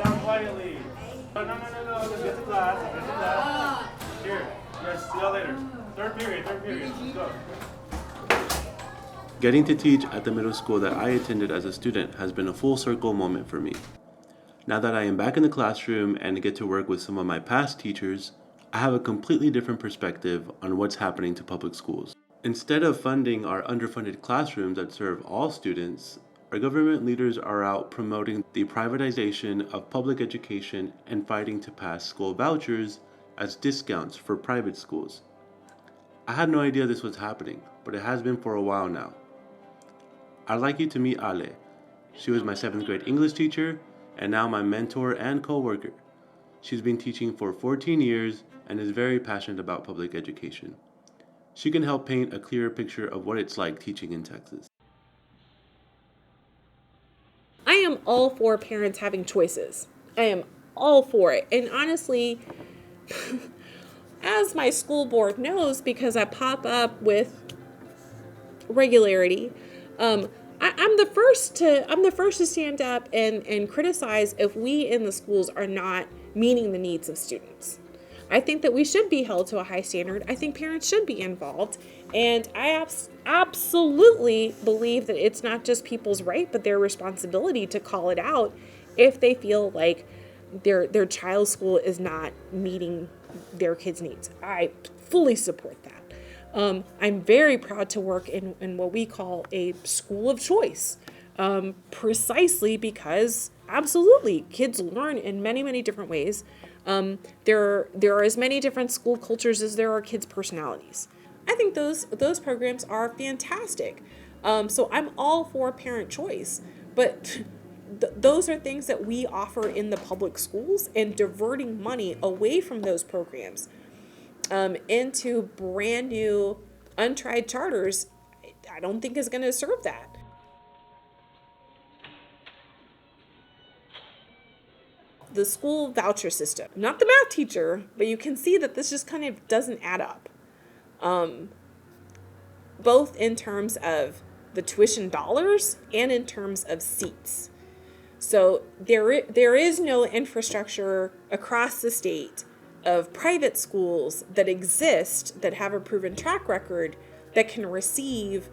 Down quietly. No. Let's get to class. Get to class. Here. Yes, see you all later. Third period. Let's go. Getting to teach at the middle school that I attended as a student has been a full circle moment for me. Now that I am back in the classroom and get to work with some of my past teachers, I have a completely different perspective on what's happening to public schools. Instead of funding our underfunded classrooms that serve all students, our government leaders are out promoting the privatization of public education and fighting to pass school vouchers as discounts for private schools. I had no idea this was happening, but it has been for a while now. I'd like you to meet Ale. She was my 7th grade English teacher and now my mentor and coworker. She's been teaching for 14 years and is very passionate about public education. She can help paint a clearer picture of what it's like teaching in Texas. I am all for parents having choices. I am all for it. And honestly, as my school board knows, because I pop up with regularity, I'm the first to stand up and criticize if we in the schools are not meeting the needs of students. I think that we should be held to a high standard. I think parents should be involved. And I absolutely believe that it's not just people's right, but their responsibility to call it out if they feel like their child's school is not meeting their kids' needs. I fully support that. I'm very proud to work in what we call a school of choice, precisely because absolutely kids learn in many, many different ways. There are as many different school cultures as there are kids' personalities. I think those programs are fantastic. So I'm all for parent choice, but those are things that we offer in the public schools, and diverting money away from those programs into brand new, untried charters, I don't think is going to serve that. The school voucher system. I'm not the math teacher, but you can see that this just kind of doesn't add up. Both in terms of the tuition dollars and in terms of seats. So there is no infrastructure across the state of private schools that exist, that have a proven track record, that can receive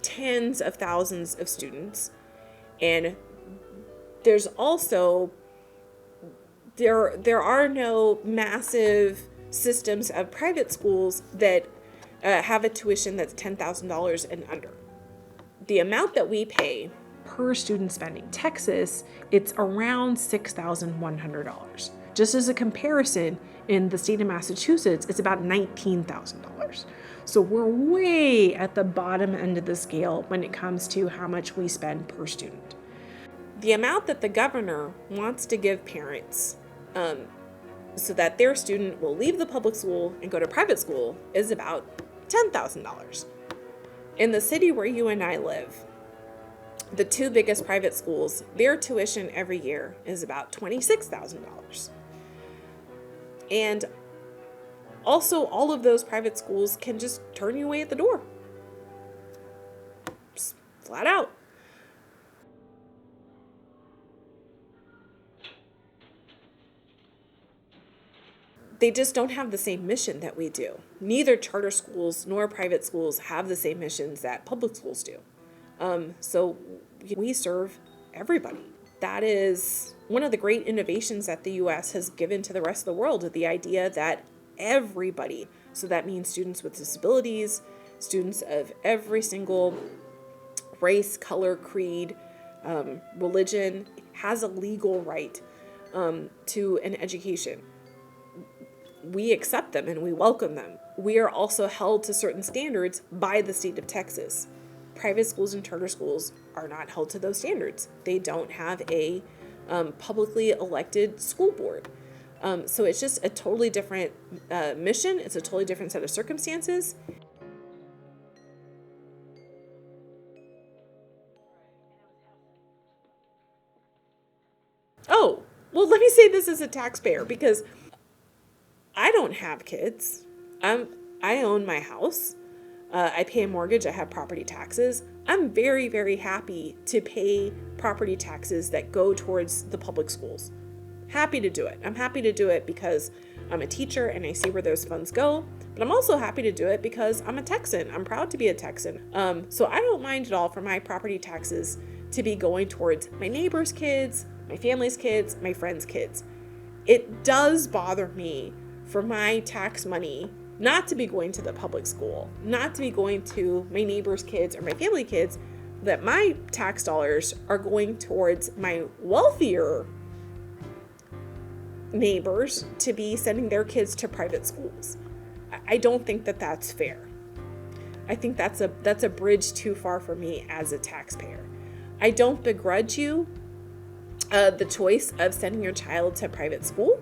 tens of thousands of students. And there's also there are no massive systems of private schools that have a tuition that's $10,000 and under. The amount that we pay per student spending, Texas, it's around $6,100. Just as a comparison, in the state of Massachusetts, it's about $19,000. So we're way at the bottom end of the scale when it comes to how much we spend per student. The amount that the governor wants to give parents so that their student will leave the public school and go to private school is about $10,000. In the city where you and I live, the two biggest private schools, their tuition every year is about $26,000. And also, all of those private schools can just turn you away at the door. Just flat out. They just don't have the same mission that we do. Neither charter schools nor private schools have the same missions that public schools do. So we serve everybody. That is one of the great innovations that the U.S. has given to the rest of the world, the idea that everybody, so that means students with disabilities, students of every single race, color, creed, religion, has a legal right to an education. We accept them and we welcome them. We are also held to certain standards by the state of Texas. Private schools and charter schools are not held to those standards. They don't have a publicly elected school board. So it's just a totally different mission. It's a totally different set of circumstances. Oh, well, let me say this as a taxpayer, because I don't have kids. I own my house. I pay a mortgage, I have property taxes. I'm very, very happy to pay property taxes that go towards the public schools. Happy to do it. I'm happy to do it because I'm a teacher and I see where those funds go. But I'm also happy to do it because I'm a Texan. I'm proud to be a Texan. So I don't mind at all for my property taxes to be going towards my neighbors' kids, my family's kids, my friends' kids. It does bother me for my tax money not to be going to the public school, not to be going to my neighbors' kids or my family kids, that my tax dollars are going towards my wealthier neighbors to be sending their kids to private schools. I don't think that that's fair. I think that's a bridge too far for me as a taxpayer. I don't begrudge you the choice of sending your child to private school.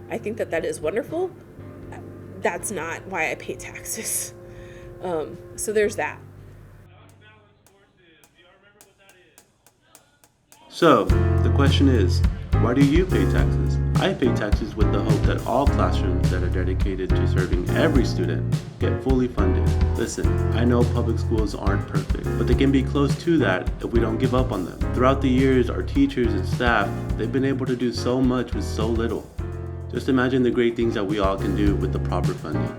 I think that that is wonderful. That's not why I pay taxes. So there's that. So, the question is, why do you pay taxes? I pay taxes with the hope that all classrooms that are dedicated to serving every student get fully funded. Listen, I know public schools aren't perfect, but they can be close to that if we don't give up on them. Throughout the years, our teachers and staff, they've been able to do so much with so little. Just imagine the great things that we all can do with the proper funding.